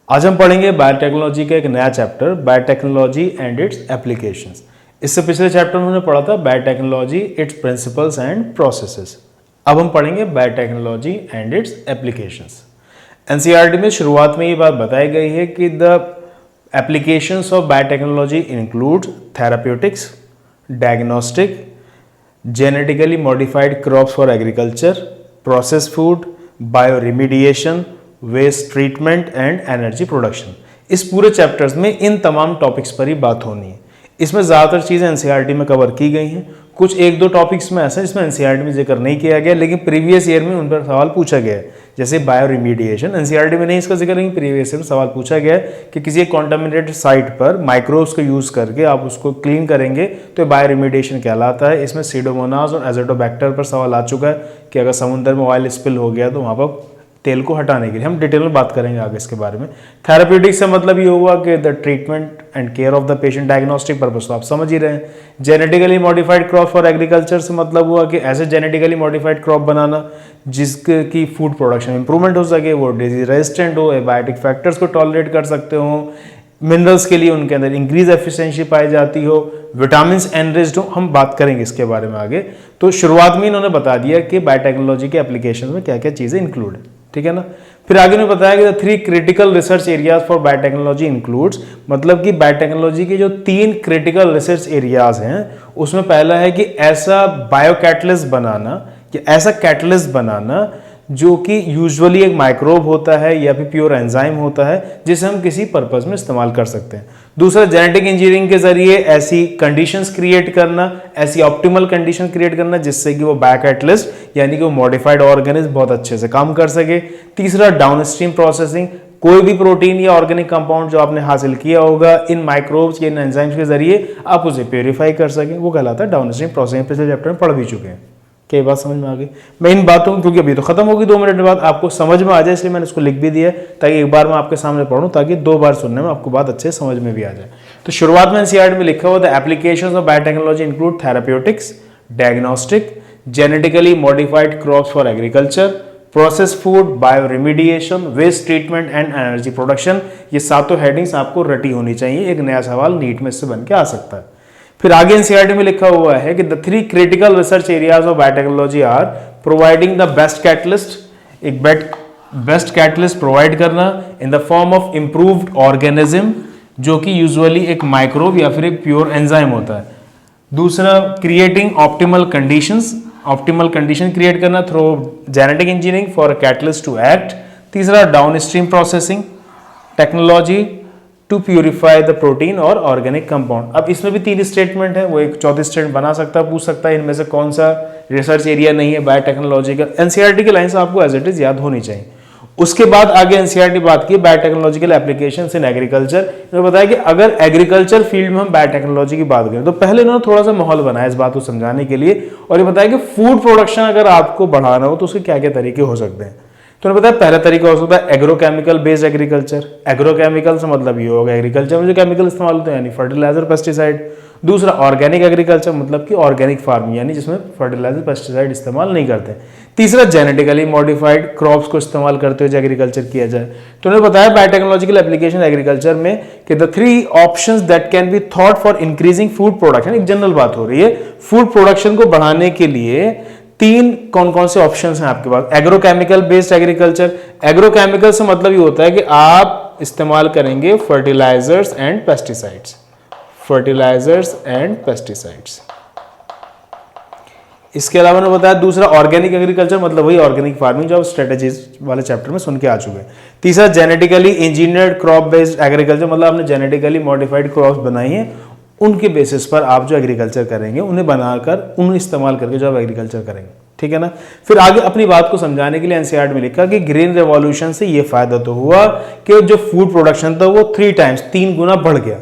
आज हम पढ़ेंगे बायोटेक्नोलॉजी का एक नया chapter, biotechnology and its applications. इससे पिछले चैप्टर में हमने पढ़ा था biotechnology, its principles and processes. अब हम पढ़ेंगे biotechnology and its applications. NCERT में शुरुआत में ये बात बताई गई है कि the applications of biotechnology include therapeutics, diagnostic, genetically modified crops for agriculture, process food, bioremediation, waste treatment and energy production. इस पूरे चैप्टर्स में इन तमाम टॉपिक्स पर ही बात होनी है। इसमें ज़्यादातर चीज़ें एनसीईआरटी में कवर की गई हैं। कुछ एक दो टॉपिक्स में ऐसा जिसमें एनसीईआरटी में जिक्र नहीं किया गया, लेकिन प्रीवियस ईयर में उन पर सवाल पूछा गया है। जैसे बायोरिमीडिएशन, एनसीईआरटी में नहीं इसका जिक्र नहीं, प्रीवियस ईयर में सवाल पूछा गया है कि किसी एक कॉन्टामिनेटेड साइट पर माइक्रोब्स का यूज़ करके आप उसको क्लीन करेंगे तो बायोरिमीडिएशन कहलाता है। इसमें सीडोमोनास और एजोटोबैक्टर पर सवाल आ चुका है कि अगर समुद्र में ऑयल स्पिल हो गया तो वहाँ पर तेल को हटाने के लिए हम डिटेल में बात करेंगे आगे इसके बारे में। थेराप्यूटिक्स से मतलब ये हुआ कि the treatment and care of the patient, diagnostic purpose तो आप समझ ही रहे हैं। Genetically modified crop for agriculture से मतलब हुआ कि ऐसे जेनेटिकली मॉडिफाइड क्रॉप बनाना जिसकी फूड प्रोडक्शन इंप्रूवमेंट हो सके, वो डिजीज रेजिस्टेंट हो, एबायोटिक फैक्टर्स को टॉलरेट कर सकते हो, मिनरल्स के लिए उनके अंदर इंक्रीज एफिशिएंसी पाई जाती हो, विटामिन एनरिच्ड हो। हम बात करेंगे इसके बारे में आगे। तो शुरुआत में इन्होंने बता दिया कि बायोटेक्नोलॉजी के एप्लीकेशन में क्या क्या चीज़ें इंक्लूड है, ठीक है ना। फिर आगे ने बताया कि the 3 critical research areas for biotechnology includes, मतलब कि बायोटेक्नोलॉजी के जो 3 क्रिटिकल रिसर्च एरियाज हैं उसमें पहला है कि ऐसा बायो कैटलिस्ट बनाना या ऐसा कैटलिस्ट बनाना जो कि यूजुअली एक माइक्रोब होता है या फिर प्योर एंजाइम होता है जिसे हम किसी पर्पस में इस्तेमाल कर सकते हैं। दूसरा, जेनेटिक इंजीनियरिंग के जरिए ऐसी कंडीशंस क्रिएट करना, ऐसी ऑप्टिमल कंडीशन क्रिएट करना जिससे कि वो बायो कैटलिस्ट यानी कि वो मॉडिफाइड ऑर्गेनिज्म बहुत अच्छे से काम कर सके। तीसरा, डाउनस्ट्रीम प्रोसेसिंग, कोई भी प्रोटीन या ऑर्गेनिक कंपाउंड जो आपने हासिल किया होगा इन माइक्रोब्स या इन एंजाइम्स के जरिए आप उसे प्योरीफाई कर सकें, वो कहलाता है डाउनस्ट्रीम प्रोसेसिंग। पिछले चैप्टर में पढ़ भी चुके हैं। क्या बात समझ में आ गई? मैं इन बातों को, क्योंकि अभी तो खत्म होगी 2 मिनट बाद, आपको समझ में आ जाए इसलिए मैंने इसको लिख भी दिया ताकि एक बार मैं आपके सामने पढ़ूं, ताकि 2 बार सुनने में आपको बात अच्छे समझ में भी आ जाए। तो शुरुआत में एनसीईआरटी में लिखा हुआ the applications of biotechnology include therapeutics, diagnostic, genetically modified crops for agriculture, process food, bioremediation, waste treatment and energy production. ये सातों हेडिंग्स आपको रटी होनी चाहिए, एक नया सवाल नीट में इससे बन के आ सकता है। फिर आगे एनसीईआरटी में लिखा हुआ है कि the 3 critical research areas of biotechnology are providing the best catalyst, एक बेस्ट कैटलिस्ट प्रोवाइड करना in the form of improved organism जो कि यूजुअली एक माइक्रोब या फिर एक प्योर एंजाइम होता है। दूसरा, क्रिएटिंग ऑप्टिमल कंडीशन क्रिएट करना through genetic engineering for a catalyst to act. तीसरा, downstream processing technology to purify the protein और ऑर्गेनिक कंपाउंड। अब इसमें भी 3 स्टेटमेंट है, वो एक चौथी स्टेटमेंट बना सकता है, पूछ सकता है इनमें से कौन सा रिसर्च एरिया नहीं है बायोटेक्नोलॉजी का। एनसीईआरटी की लाइन्स आपको एज इट इज याद होनी चाहिए। उसके बाद आगे एनसीईआरटी बात की बायोटेक्नोलॉजिकल एप्लीकेशंस इन एग्रीकल्चर। इन्होंने बताया कि अगर एग्रीकल्चर फील्ड में हम बायोटेक्नोलॉजी की बात करें तो पहले इन्होंने थोड़ा सा माहौल बनाया इस बात को समझाने के लिए, और ये बताया कि फूड प्रोडक्शन अगर आपको बढ़ाना हो तो उसके क्या क्या तरीके हो सकते हैं। तो उन्होंने बताया पहला तरीका हो सकता है एग्रोकेमिकल बेस्ड एग्रीकल्चर। एग्रोकेमिकल से मतलब ये होगा एग्रीकल्चर में जो केमिकल इस्तेमाल होते हैं यानी फर्टिलाइजर, पेस्टिसाइड। दूसरा, ऑर्गेनिक एग्रीकल्चर मतलब कि ऑर्गेनिक फार्मिंग यानी जिसमें फर्टिलाइजर, पेस्टिसाइड इस्तेमाल नहीं करते। तीसरा, जेनेटिकली मॉडिफाइड क्रॉप्स को इस्तेमाल करते हुए एग्रीकल्चर किया जाए। तो उन्होंने बताया बायोटेक्नोलॉजिकल एप्लीकेशन एग्रीकल्चर में कि the 3 options that can be thought for increasing food production, एक जनरल बात हो रही है, फूड प्रोडक्शन को बढ़ाने के लिए 3 कौन कौन से ऑप्शंस हैं आपके पास। एग्रोकेमिकल बेस्ड एग्रीकल्चर, एग्रोकेमिकल से मतलब ये होता है कि आप इस्तेमाल करेंगे फर्टिलाइजर्स एंड पेस्टिसाइड्स, इसके अलावा उन्होंने बताया दूसरा ऑर्गेनिक एग्रीकल्चर मतलब वही ऑर्गेनिक फार्मिंग जो आप स्ट्रेटेजीज वाले चैप्टर में सुन के आ चुके हैं। तीसरा, genetically engineered crop based agriculture मतलब आपने जेनेटिकली मॉडिफाइड क्रॉप्स बनाई हैं, उनके बेसिस पर आप जो एग्रीकल्चर करेंगे उन्हें बनाकर उन्हें इस्तेमाल करके जो आप एग्रीकल्चर करेंगे, ठीक है ना। फिर आगे अपनी बात को समझाने के लिए एनसीईआरटी में लिखा कि ग्रीन रेवोल्यूशन से ये फायदा तो हुआ कि जो फूड प्रोडक्शन था वो 3 गुना बढ़ गया,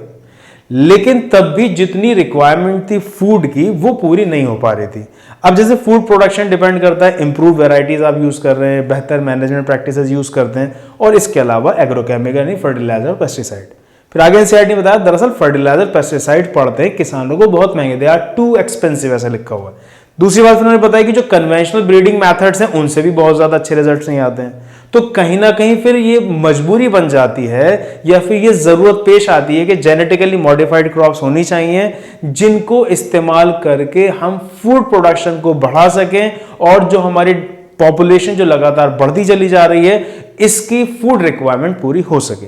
लेकिन तब भी जितनी रिक्वायरमेंट थी फूड की वो पूरी नहीं हो पा रही थी। अब जैसे फूड प्रोडक्शन डिपेंड करता है इंप्रूव वेराइटीज आप यूज कर रहे हैं, बेहतर मैनेजमेंट प्रैक्टिसेस यूज करते हैं, और इसके अलावा एग्रोकेमिकल यानी फर्टिलाइजर, पेस्टिसाइड। फिर आगे एनसीईआरटी ने बताया दरअसल फर्टिलाइजर, पेस्टिसाइड पड़ते हैं किसानों को बहुत महंगे, दे आर टू एक्सपेंसिव, ऐसा लिखा हुआ है। दूसरी बात फिर उन्होंने बताया कि जो कन्वेंशनल ब्रीडिंग मेथड्स हैं उनसे भी बहुत ज्यादा अच्छे रिजल्ट्स नहीं आते हैं। तो कहीं ना कहीं फिर ये मजबूरी बन जाती है या फिर ये जरूरत पेश आती है कि जेनेटिकली मॉडिफाइड क्रॉप्स होनी चाहिए जिनको इस्तेमाल करके हम फूड प्रोडक्शन को बढ़ा सकें और जो हमारी पॉपुलेशन जो लगातार बढ़ती चली जा रही है इसकी फूड रिक्वायरमेंट पूरी हो सके।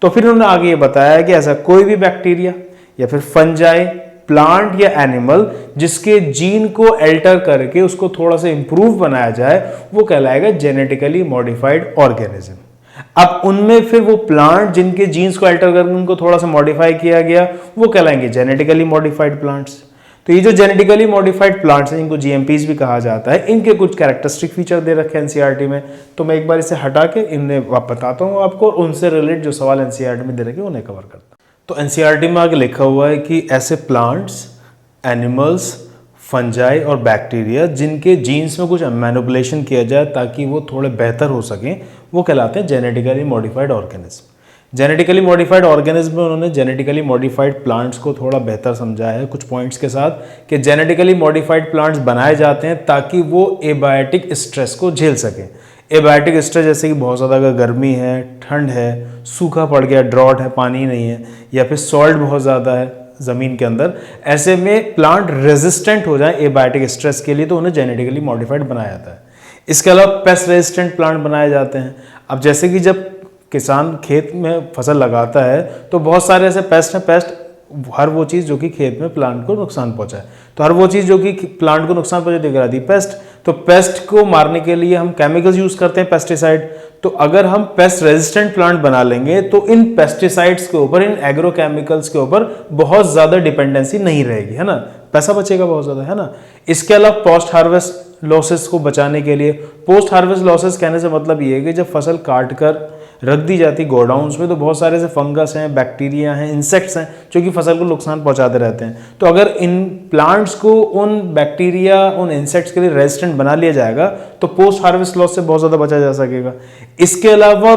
तो फिर उन्होंने आगे ये बताया कि ऐसा कोई भी बैक्टीरिया या फिर फंजाई, प्लांट या एनिमल जिसके जीन को एल्टर करके उसको थोड़ा सा इंप्रूव बनाया जाए वो कहलाएगा जेनेटिकली मॉडिफाइड ऑर्गेनिज्म। अब उनमें फिर वो प्लांट जिनके जीन्स को एल्टर करके उनको थोड़ा सा मॉडिफाई किया गया वो कहलाएंगे जेनेटिकली मॉडिफाइड प्लांट्स। तो ये जो जेनेटिकली मॉडिफाइड प्लांट्स हैं इनको जीएमपीज भी कहा जाता है, इनके कुछ कैरेक्टरिस्टिक फीचर दे रखे हैं एनसीईआरटी में। तो मैं एक बार इसे हटा के इन्हें बताता हूँ आपको और उनसे रिलेटेड जो सवाल एनसीईआरटी में दे रखे हैं उन्हें कवर करता हूँ। तो एनसीईआरटी में आगे लिखा हुआ है कि ऐसे प्लांट्स, एनिमल्स, फंजाई और बैक्टीरिया जिनके जीन्स में कुछ मैनिपुलेशन किया जाए ताकि वो थोड़े बेहतर हो सकें वो कहलाते हैं genetically modified organism. Genetically modified organism में उन्होंने जेनेटिकली मॉडिफाइड प्लांट्स को थोड़ा बेहतर समझाया है कुछ पॉइंट्स के साथ कि जेनेटिकली मॉडिफाइड प्लांट्स बनाए जाते हैं ताकि वो एबायोटिक स्ट्रेस को झेल सकें। एबायोटिक स्ट्रेस जैसे कि बहुत ज़्यादा अगर गर्मी है, ठंड है, सूखा पड़ गया, ड्रॉट है, पानी नहीं है या फिर सॉल्ट बहुत ज़्यादा है ज़मीन के अंदर, ऐसे में प्लांट रेजिस्टेंट हो जाए एबायोटिक स्ट्रेस के लिए तो उन्हें जेनेटिकली मॉडिफाइड बनाया जाता है। इसके अलावा पेस्ट रेजिस्टेंट प्लांट बनाए जाते हैं। अब जैसे कि जब किसान खेत में फसल लगाता है तो बहुत सारे ऐसे पेस्ट हैं, पेस्ट हर वो चीज़ जो कि खेत में प्लांट को नुकसान पहुंचाए, तो हर वो चीज़ जो कि प्लांट को नुकसान पहुंचाती है पेस्ट। तो पेस्ट को मारने के लिए हम केमिकल्स यूज़ करते हैं, पेस्टिसाइड। तो अगर हम पेस्ट रेजिस्टेंट प्लांट बना लेंगे तो इन पेस्टिसाइड्स के ऊपर, इन एग्रो केमिकल्स के ऊपर बहुत ज़्यादा डिपेंडेंसी नहीं रहेगी, है ना, पैसा बचेगा बहुत ज़्यादा, है ना। इसके अलावा पोस्ट हार्वेस्ट लॉसेस को बचाने के लिए, पोस्ट हार्वेस्ट लॉसेस कहने से मतलब ये है कि जब फसल काट कर रख दी जाती गोडाउन्स में तो बहुत सारे ऐसे फंगस हैं, बैक्टीरिया हैं, इंसेक्ट्स हैं जो कि फसल को नुकसान पहुंचाते रहते हैं। तो अगर इन प्लांट्स को उन बैक्टीरिया, उन इंसेक्ट्स के लिए रेजिस्टेंट बना लिया जाएगा तो पोस्ट हार्वेस्ट लॉस से बहुत ज़्यादा बचा जा सकेगा। इसके अलावा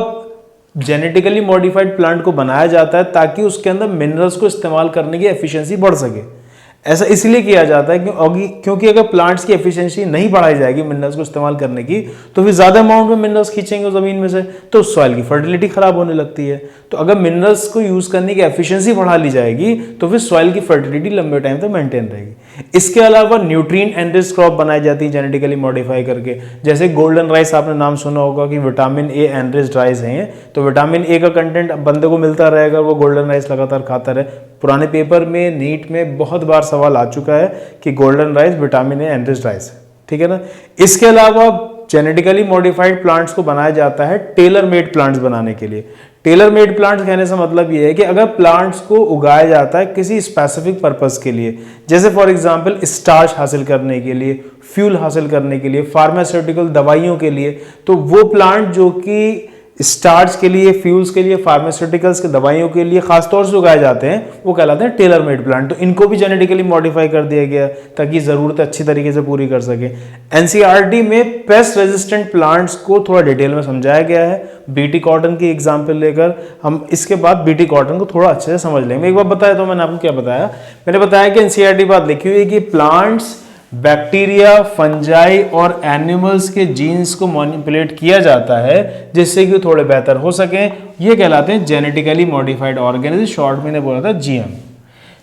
जेनेटिकली मॉडिफाइड प्लांट को बनाया जाता है ताकि उसके अंदर मिनरल्स को इस्तेमाल करने की एफिशिएंसी बढ़ सके। ऐसा इसलिए किया जाता है क्योंकि अगर प्लांट्स की एफिशिएंसी नहीं बढ़ाई जाएगी मिनरल्स को इस्तेमाल करने की तो फिर ज़्यादा अमाउंट में मिनरल्स खींचेंगे ज़मीन में से तो सॉइल की फर्टिलिटी खराब होने लगती है। तो अगर मिनरल्स को यूज़ करने की एफिशिएंसी बढ़ा ली जाएगी तो फिर सॉइल की फर्टिलिटी लंबे टाइम तक मेंटेन रहेगी। इसके अलावा न्यूट्रिएंट एनरिच्ड क्रॉप बनाई जाती है जेनेटिकली मॉडिफाई करके, जैसे गोल्डन राइस आपने नाम सुना होगा कि विटामिन ए एनरिच्ड राइस है, तो विटामिन ए का कंटेंट बंदे को मिलता रहेगा, वो गोल्डन राइस लगातार खाता रहे। पुराने पेपर में, नीट में बहुत बार सवाल आ चुका है कि golden rice vitamin A enriched rice है, ठीक है ना। इसके अलावा जेनेटिकली मॉडिफाइड प्लांट्स को बनाया जाता है टेलर मेड प्लांट्स बनाने के लिए। टेलर मेड प्लांट्स कहने से मतलब ये है कि अगर प्लांट्स को उगाया जाता है किसी स्पेसिफिक पर्पस के लिए, जैसे फॉर एग्जांपल स्टार्च हासिल करने के लिए, फ्यूल हासिल करने के लिए, फार्मास्यूटिकल दवाइयों के लिए, तो वो प्लांट जो कि स्टार्च के लिए, फ्यूल्स के लिए, फार्मास्यूटिकल्स के दवाइयों के लिए खासतौर से उगाए जाते हैं वो कहलाते हैं टेलर मेड प्लांट। तो इनको भी जेनेटिकली मॉडिफाई कर दिया गया ताकि ज़रूरत अच्छी तरीके से पूरी कर सके। एनसीईआरटी में पेस्ट रेजिस्टेंट प्लांट्स को थोड़ा डिटेल में समझाया गया है, बीटी कॉटन की एग्जाम्पल लेकर। हम इसके बाद बीटी कॉटन को थोड़ा अच्छे से समझ लेंगे। एक बार बताया तो मैंने आपको क्या बताया, मैंने बताया कि एनसीईआरटी बात लिखी हुई है कि प्लांट्स, बैक्टीरिया, फंजाई और एनिमल्स के जीन्स को मैनिपुलेट किया जाता है जिससे कि थोड़े बेहतर हो सके, ये कहलाते हैं जेनेटिकली मॉडिफाइड ऑर्गेनिज्म, शॉर्ट में बोला था GM.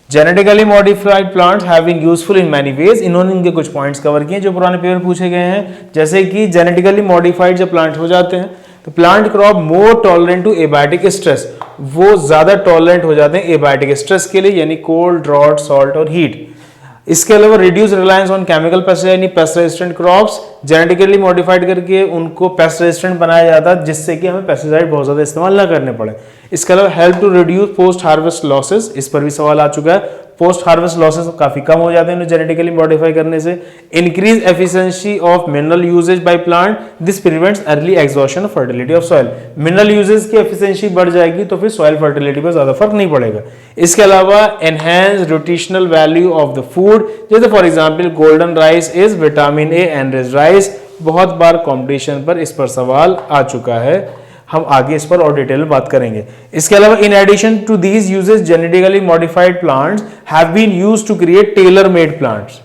Genetically modified plants having useful in many ways, इन्होंने इनके कुछ पॉइंट्स कवर किए जो पुराने पेपर पूछे गए हैं। जैसे कि जेनेटिकली मॉडिफाइड जब प्लांट हो जाते हैं तो plant crop more tolerant to abiotic stress, वो ज्यादा टॉलरेंट हो जाते हैं एबायोटिक स्ट्रेस के लिए, यानी कोल्ड, ड्रॉट, सॉल्ट और हीट। इसके अलावा reduce reliance on chemical pesticide, यानी pest resistant crops genetically modified करके उनको पेस्ट रेजिस्टेंट बनाया जाता है जिससे कि हमें पेस्टिसाइड बहुत ज्यादा इस्तेमाल ना करने पड़े। इसके अलावा help to reduce post harvest losses, इस पर भी सवाल आ चुका है। पोस्ट हार्वेस्ट लॉसेस काफी कम हो जाते हैं जेनेटिकली मॉडिफाई करने से। Increase efficiency of mineral usage by plant, this prevents early exhaustion of fertility of soil, mineral usage की एफिशिएंसी बढ़ जाएगी तो फिर सॉइल फर्टिलिटी पर ज्यादा फर्क नहीं पड़ेगा। इसके अलावा enhance nutritional value of the food, जैसे for example golden rice is vitamin A enriched rice, बहुत बार कॉम्पिटिशन पर इस पर सवाल आ चुका है, हम आगे इस पर और डिटेल में बात करेंगे। इसके अलावा in addition to these uses genetically modified plants have been used to create tailor made plants.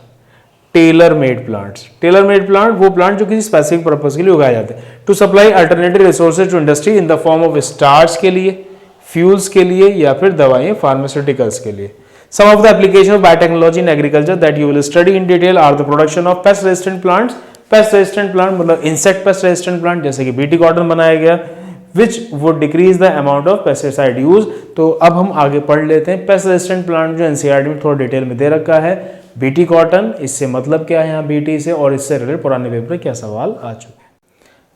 Tailor made plants. Tailor made plant वो प्लांट जो किसी स्पेसिफिक पर्पज के लिए उगाए जाते हैं। To supply alternative resources to industry in the form of starch के लिए, फ्यूल्स के लिए, या फिर दवाएं फार्मास्यूटिकल्स के लिए। Some of the application of biotechnology in agriculture that you will study in detail are the production of pest resistant plants. Pest resistant plant मतलब इंसेक्ट पेस्ट रेजिस्टेंट प्लांट, जैसे कि बीटी कॉटन बनाया गया, which would decrease the amount of pesticide use. तो अब हम आगे पढ़ लेते हैं पेस्ट रेजिस्टेंट प्लांट जो एनसीईआरटी में थोड़ा डिटेल में दे रखा है। बीटी कॉटन, इससे मतलब क्या है यहाँ बीटी से, और इससे रिलेटेड पुराने पेपर में क्या सवाल आ चुके हैं।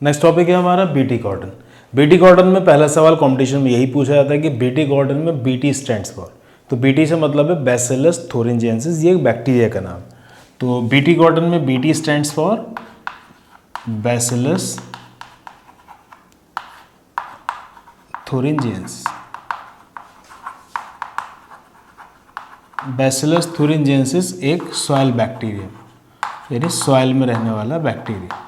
नेक्स्ट टॉपिक है हमारा बीटी कॉटन। बीटी कॉटन में पहला सवाल कंपटीशन में यही पूछा जाता है कि बीटी कॉटन में बीटी स्टैंड्स फॉर। तो बीटी से मतलब है बैसिलस थोरिंजिएंसिस, ये एक बैक्टीरिया का नाम। तो बीटी कॉटन में BT stands for bacillus thuringiensis. Bacillus thuringiensis एक सॉइल बैक्टीरिया, यानी सॉइल में रहने वाला बैक्टीरिया।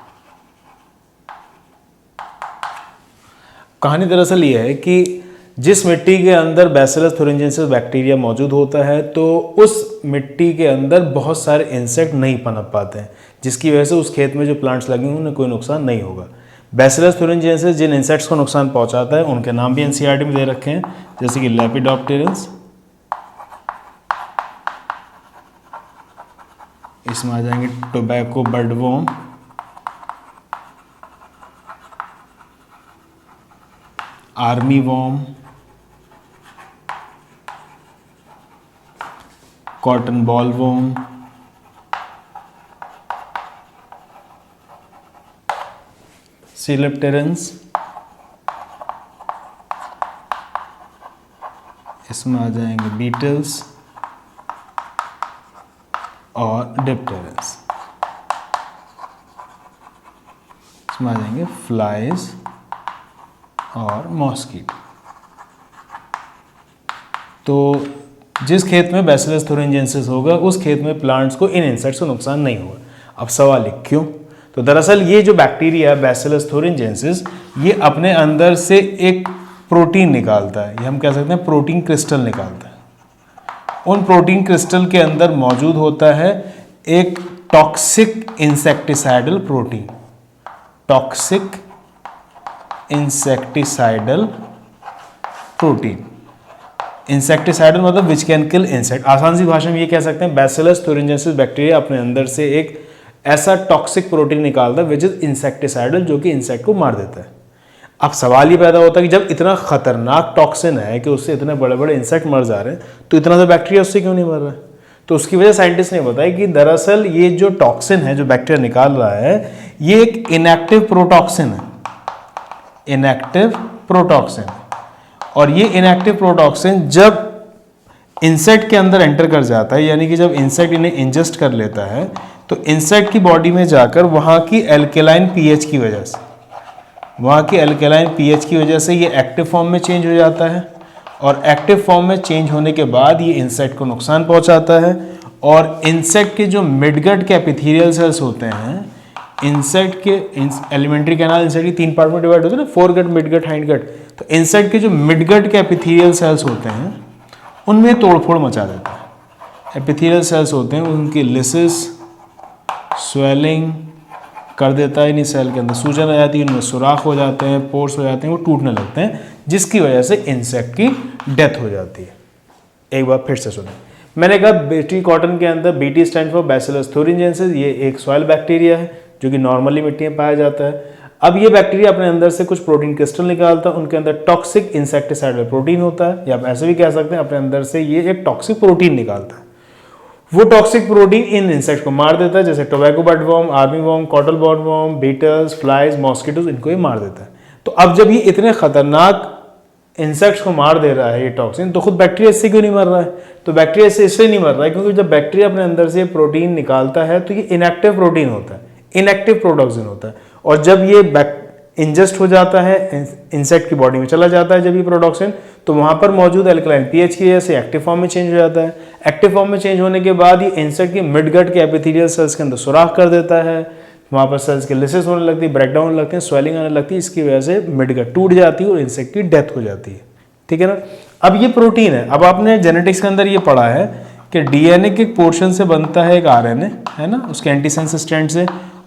कहानी दरअसल ये है कि जिस मिट्टी के अंदर बैसिलस थोरिंजिएंसिस बैक्टीरिया मौजूद होता है, तो उस मिट्टी के अंदर बहुत सारे इंसेक्ट नहीं पनप पाते हैं, जिसकी वजह से उस खेत में जो प्लांट्स लगे उन्हें कोई नुकसान नहीं होगा। बैसिलस थोरिंजिएंसिस जिन इंसेक्ट्स को नुकसान पहुंचाता है उनके नाम भी एनसीईआरटी में दे रखे हैं, जैसे कि लेपिडोप्टेरन्स, इसमें आ जाएंगे tobacco budworm, army worm, cotton boll worm, coleopterans, इसमें आ जाएंगे बीटल्स और डिप्टेरेंस, इसमें आ जाएंगे फ्लाइज और मॉस्कीटो। तो जिस खेत में बैसिलस थोरिंजिएंसिस होगा उस खेत में प्लांट्स को इन इंसेक्ट्स को नुकसान नहीं होगा। अब सवाल है क्यों? तो दरअसल ये जो बैक्टीरिया बैसिलस थोरिंजिएंसिस, ये अपने अंदर से एक प्रोटीन निकालता है, ये हम कह सकते हैं प्रोटीन क्रिस्टल निकालता है। उन प्रोटीन क्रिस्टल के अंदर मौजूद होता है एक toxic insecticidal protein, toxic insecticidal protein. Insecticidal मतलब विच कैन किल इंसेक्ट। आसान सी भाषा में ये कह सकते हैं बैसिलस थोरिंजिएंसिस बैक्टीरिया अपने अंदर से एक ऐसा टॉक्सिक प्रोटीन निकालता है विच इज इंसेक्टिसाइडल, जो कि इंसेक्ट को मार देता है। अब सवाल ये पैदा होता है कि जब इतना खतरनाक टॉक्सिन है कि उससे इतने बड़े बड़े इंसेक्ट मर जा रहे हैं, तो इतना तो बैक्टीरिया उससे क्यों नहीं मर रहा है? तो उसकी वजह साइंटिस्ट ने बताया कि दरअसल ये जो टॉक्सिन है जो बैक्टीरिया निकाल रहा है, ये एक इनएक्टिव प्रोटॉक्सिन है, इनएक्टिव प्रोटॉक्सिन। और ये इनएक्टिव प्रोटॉक्सिन जब इंसेक्ट के अंदर एंटर कर जाता है, यानी कि जब इंसेक्ट इन्हें इंजेस्ट कर लेता है, तो इंसेक्ट की बॉडी में जाकर वहाँ की एल्केलाइन पीएच की वजह से, वहाँ की एल्केलाइन पीएच की वजह से ये एक्टिव फॉर्म में चेंज हो जाता है, और एक्टिव फॉर्म में चेंज होने के बाद ये इंसेक्ट को नुकसान पहुँचाता है। और इंसेक्ट के जो मिडगट के एपिथेलियल सेल्स होते हैं, इंसेक्ट के एलिमेंट्री कैनाल इंसेक्ट की 3 पार्ट में डिवाइड होते हैं ना, फोरगट, मिडगट, हाइंडगट। तो इंसेक्ट के जो मिडगट के एपिथेलियल सेल्स होते हैं उनमें तोड़फोड़ मचा देता है। एपिथेलियल सेल्स होते हैं उनकी लिसिस, स्वेलिंग कर देता है, इन्हीं सेल के अंदर सूजन आ जाती है, उनमें सुराख हो जाते हैं, पोर्स हो जाते हैं, वो टूटने लगते हैं, जिसकी वजह से इंसेक्ट की डेथ हो जाती है। एक बार फिर से सुनें, मैंने कहा बीटी कॉटन के अंदर बीटी स्टैंड फॉर बैसिलस थोरिंजिएंसिस, ये एक सॉइल बैक्टीरिया है जो कि नॉर्मली मिट्टी में पाया जाता है। अब ये बैक्टीरिया अपने अंदर से कुछ प्रोटीन क्रिस्टल निकालता है, उनके अंदर टॉक्सिक इंसेक्टिसाइडल प्रोटीन होता है, या आप ऐसे भी कह सकते हैं अपने अंदर से ये एक टॉक्सिक प्रोटीन निकालता है। वो टॉक्सिक प्रोटीन इन इंसेक्ट को मार देता है, जैसे tobacco budworm, army worm, cotton bollworm, beetles, flies, mosquitoes, इनको ये मार देता है। तो अब जब ये इतने खतरनाक इंसेक्ट्स को मार दे रहा है ये टॉक्सिन, तो खुद बैक्टीरिया इससे क्यों नहीं मर रहा है? तो बैक्टीरिया इससे इसलिए नहीं मर रहा है क्योंकि जब बैक्टीरिया अपने अंदर से प्रोटीन निकालता है तो ये इनएक्टिव प्रोटीन होता है, इनएक्टिव प्रोटॉक्सिन होता है। और जब ये इंजेस्ट हो जाता है, इंसेक्ट की बॉडी में चला जाता है जब ये प्रोटॉक्सिन, तो वहाँ पर मौजूद एल्कलाइन पीएच की वजह से एक्टिव फॉर्म में चेंज हो जाता है। एक्टिव फॉर्म में चेंज होने के बाद ये इंसेक्ट के मिडगट के एपिथेलियल सेल्स के अंदर सुराख कर देता है, वहाँ पर सेल्स के लिसिस होने लगती है, ब्रेकडाउन होने लगते हैं, स्वेलिंग आने लगती है, इसकी वजह से मिडगट टूट जाती है और इंसेक्ट की डेथ हो जाती है। ठीक है ना। अब ये प्रोटीन है, अब आपने जेनेटिक्स के अंदर ये पढ़ा है कि डीएनए के पोर्शन से बनता है एक आरएनए, है ना, उसके एंटीसेंस स्ट्रैंड से,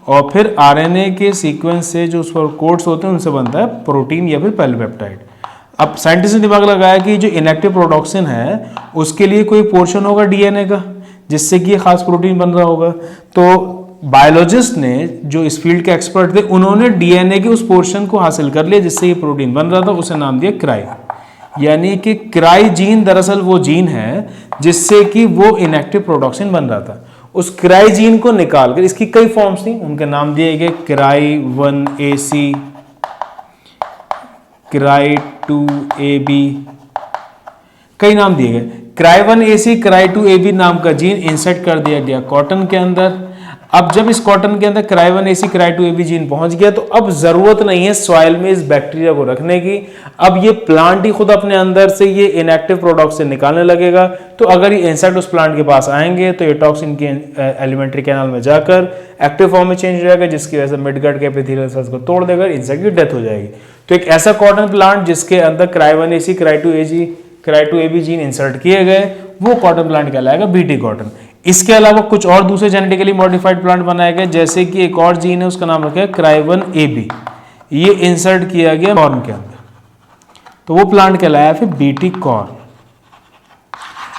और फिर आरएनए के सीक्वेंस से जो उस पर कोड्स होते हैं उनसे बनता है प्रोटीन या फिर पॉलीपेप्टाइड। अब साइंटिस्ट ने दिमाग लगाया कि जो इनएक्टिव प्रोडक्शन है उसके लिए कोई पोर्शन होगा डीएनए का जिससे कि खास प्रोटीन बन रहा होगा। तो बायोलॉजिस्ट ने, जो इस फील्ड के एक्सपर्ट थे, उन्होंने डीएनए के उस पोर्शन को हासिल कर लिया जिससे ये प्रोटीन बन रहा था, उसे नाम दिया क्राई। यानी कि क्राई जीन दरअसल वो जीन है जिससे कि वो इनएक्टिव प्रोडक्शन बन रहा था। उस क्राई जीन को निकालकर, इसकी कई फॉर्म्स थी, उनके नाम दिए गए क्राई 1AC, क्राई 2AB, कई नाम दिए गए। क्राई 1AC, क्राई 2AB नाम का जीन इंसर्ट कर दिया गया कॉटन के अंदर। अब जब इस कॉटन के अंदर cry 1AC, cry 2AB gene पहुंच गया तो अब जरूरत नहीं है सॉइल में इस बैक्टीरिया को रखने की। अब ये प्लांट ही खुद अपने अंदर से ये इनएक्टिव प्रोडक्ट से निकालने लगेगा। तो अगर ये इंसेक्ट उस प्लांट के पास आएंगे तो ये टॉक्सिन के एलिमेंट्री कैनाल में जाकर एक्टिव फॉर्म में चेंज हो जाएगा, जिसकी वजह से मिडगट के एपिथेलियल सेल्स को तोड़ देगा, इंसेक्ट की डेथ हो जाएगी। तो एक ऐसा कॉटन प्लांट जिसके अंदर cry 1AC, cry 2AG, cry 2AB gene insert किए गए, वो कॉटन प्लांट कहलाएगा बीटी कॉटन। इसके अलावा कुछ और दूसरे जेनेटिकली मॉडिफाइड प्लांट बनाए गए, जैसे कि एक और जीन है उसका नाम रखा है क्राई 1AB, ये इंसर्ट किया गया कॉर्न के अंदर, तो वो प्लांट कहलाया फिर बीटी कॉर्न।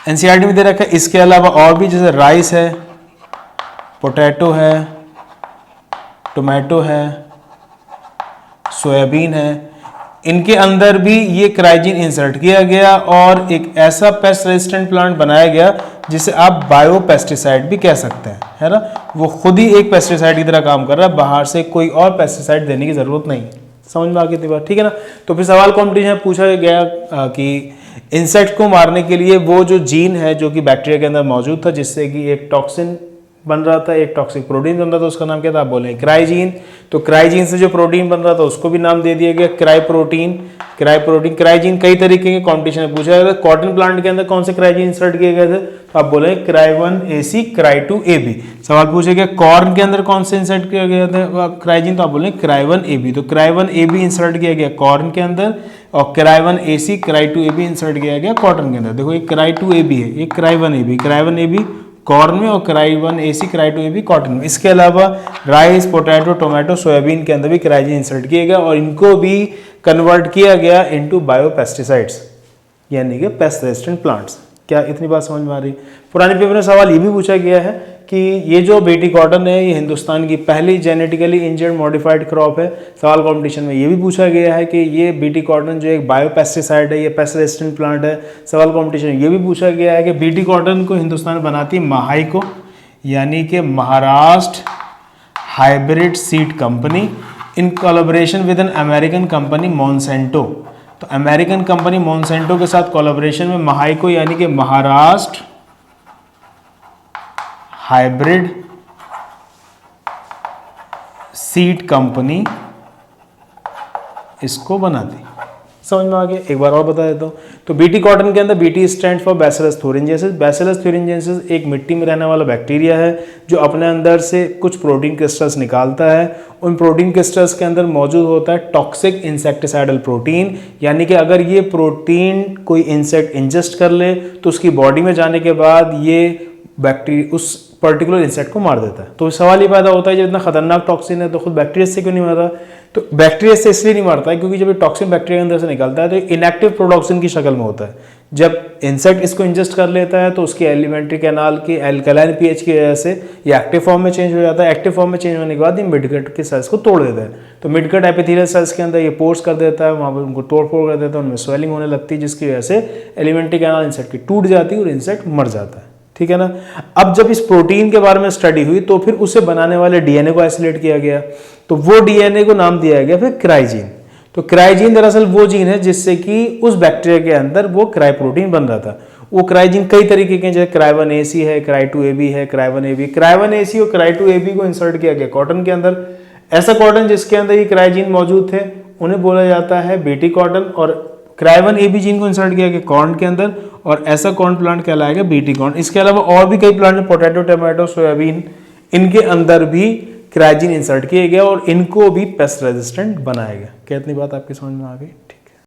एनसीईआरटी में दे रखा है। इसके अलावा और भी, जैसे राइस है, पोटैटो है, टोमेटो है, सोयाबीन है, इनके अंदर भी ये क्राइजीन इंसर्ट किया गया और एक ऐसा पेस्ट रेजिस्टेंट प्लांट बनाया गया जिसे आप बायो पेस्टिसाइड भी कह सकते हैं, है ना। वो खुद ही एक पेस्टिसाइड की तरह काम कर रहा है, बाहर से कोई और पेस्टिसाइड देने की जरूरत नहीं। समझ में आ गई थी बात, ठीक है ना। तो फिर सवाल कॉम्पिटिशन पूछा गया कि इंसेक्ट को मारने के लिए वो जो जीन है जो कि बैक्टीरिया के अंदर मौजूद था जिससे कि एक टॉक्सिन बन रहा था, एक टॉक्सिक प्रोटीन बन रहा था, उसका नाम क्या था, आप बोले क्राइजीन। तो क्राइजीन से जो प्रोटीन बन रहा था उसको भी नाम दे दिया गया क्राई प्रोटीन। क्राइजीन कई तरीके के कॉम्पिटिशन में पूछा गया। कॉटन प्लांट के अंदर कौन से क्राइजीन इंसर्ट किए गए थे, तो आप बोले क्राई 1AC, क्राई 2AB। सवाल पूछे गया कॉर्न के अंदर कौन से इंसर्ट किया गया था क्राइजीन, तो आप बोले क्राई 1AB। तो क्राई 1AB इंसर्ट किया गया कॉर्न के अंदर और cry 1AC, cry 2AB insert किया गया कॉटन के अंदर। देखो ये क्राई 2AB है, ये क्राई 1AB कॉर्न में और cry 1AC, cry 2AB cotton में। इसके अलावा राइस, पोटैटो, टोमेटो, सोयाबीन के अंदर भी क्राइजीन इंसर्ट किया गया और इनको भी कन्वर्ट किया गया इनटू बायोपेस्टिसाइड्स, यानी कि पेस्ट रेजिस्टेंट प्लांट्स। क्या इतनी बात समझ में आ रही? पुराने पेपर में सवाल ये भी पूछा गया है कि ये जो बीटी कॉटन है ये हिंदुस्तान की पहली जेनेटिकली इंजर्ड मॉडिफाइड क्रॉप है। सवाल कॉम्पिटिशन में ये भी पूछा गया है कि ये बीटी कॉटन जो एक बायोपेस्टिसाइड है, ये पेस्ट रेजिस्टेंट प्लांट है। सवाल कॉम्पिटिशन में ये भी पूछा गया है कि बीटी कॉटन को हिंदुस्तान बनाती है महाइको, यानी कि Maharashtra hybrid seed company, in collaboration with an American company Monsanto. तो अमेरिकन कंपनी मॉन्सेंटो के साथ कोलैबोरेशन में महाइको यानी कि महाराष्ट्र हाइब्रिड सीड कंपनी इसको बनाती। समझ में आ गया? एक बार और बता देता हूँ। तो बीटी कॉटन के अंदर BT stand for bacillus thuringiensis. Bacillus thuringiensis एक मिट्टी में रहने वाला बैक्टीरिया है जो अपने अंदर से कुछ प्रोटीन क्रिस्टल्स निकालता है। उन प्रोटीन क्रिस्टल्स के अंदर मौजूद होता है टॉक्सिक इंसेक्टिसाइडल प्रोटीन, यानी कि अगर ये प्रोटीन कोई इंसेक्ट इंजेस्ट कर ले तो उसकी बॉडी में जाने के बाद ये बैक्टीरिया उस पर्टिकुलर इंसेक्ट को मार देता है। तो सवाल ये पैदा होता है जब इतना खतरनाक टॉक्सिन है तो खुद बैक्टीरिया से क्यों नहीं मारता? तो बैक्टीरिया से इसलिए नहीं मारता है क्योंकि जब ये टॉक्सिन बैक्टीरिया के अंदर से निकलता है तो इनएक्टिव प्रोडक्शन की शक्ल में होता है। जब इंसेक्ट इसको इंजेस्ट कर लेता है तो उसकी एलिमेंट्री कैनाल की एल्कलाइन पीएच की वजह से ये एक्टिव फॉर्म में चेंज हो जाता है। एक्टिव फॉर्म में चेंज होने के बाद ये मिडगट के सेल्स को तोड़ देता है। तो मिडगट एपिथेलियल सेल्स के अंदर ये पोर्स कर देता है, वहाँ पर उनको तोड़ फोड़ कर देता है, उनमें स्वेलिंग होने लगती है जिसकी वजह से एलिमेंट्री कैनाल इंसेक्ट की टूट जाती है और इंसेक्ट मर जाता है। ठीक है ना। अब जब इस प्रोटीन के बारे में स्टडी हुई तो फिर उसे बनाने वाले डीएनए को आइसोलेट किया गया, तो वो डीएनए को नाम दिया गया फिर क्राइजीन। तो क्राइजीन दरअसल वो जीन है जिससे कि उस बैक्टीरिया के अंदर वो क्राई प्रोटीन बन रहा था। वो क्राइजीन कई तरीके के, जैसे क्राई 1AC है, क्राई 2AB है, क्राई 1AB। क्राई 1AC और क्राई 2AB को इंसर्ट किया गया कॉटन के अंदर। ऐसा कॉटन जिसके अंदर ये क्राइजीन मौजूद थे उन्हें बोला जाता है बीटी कॉटन, और क्राई 1AB जीन को इंसर्ट किया गया कॉर्न के अंदर और ऐसा कॉर्न प्लांट कहलाएगा बीटी कॉर्न। इसके अलावा और भी कई प्लांट, पोटैटो, टोमेटो, सोयाबीन, इनके अंदर भी क्राइजीन इंसर्ट किया गया और इनको भी पेस्ट रेजिस्टेंट बनाया गया। क्या इतनी बात आपकी समझ में आ गई?